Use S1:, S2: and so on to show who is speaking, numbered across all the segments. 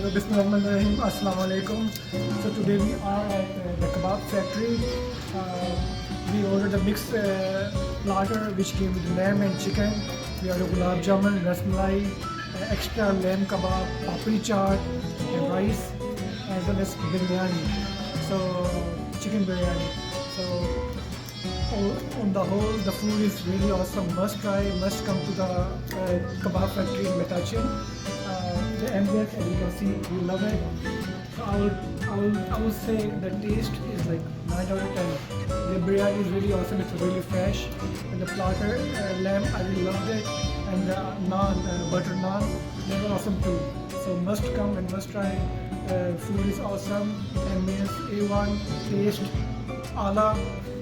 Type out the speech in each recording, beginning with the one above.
S1: Bismillahirrahmanirrahim. Assalamu alaikum. So today we are at the kebab factory. We ordered a mixed platter which came with lamb and chicken. We ordered gulab jamun, rasmalai, extra lamb kebab, papri chaat, and rice, as well as biryani. So chicken biryani. So on the whole, the food is really awesome. Must try. Must come to the kebab factory in Metuchen. The ambience, as you can see, we love it. So I would say the taste is like 9 out of 10. The biryani is really awesome. It's really fresh. And the platter lamb, I really loved it. And the naan, butter naan, they were awesome too. So must come and must try. Food is awesome. Ambience A1, taste ala,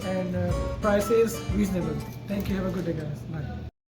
S1: and price is reasonable. Thank you. Have a good day, guys. Bye.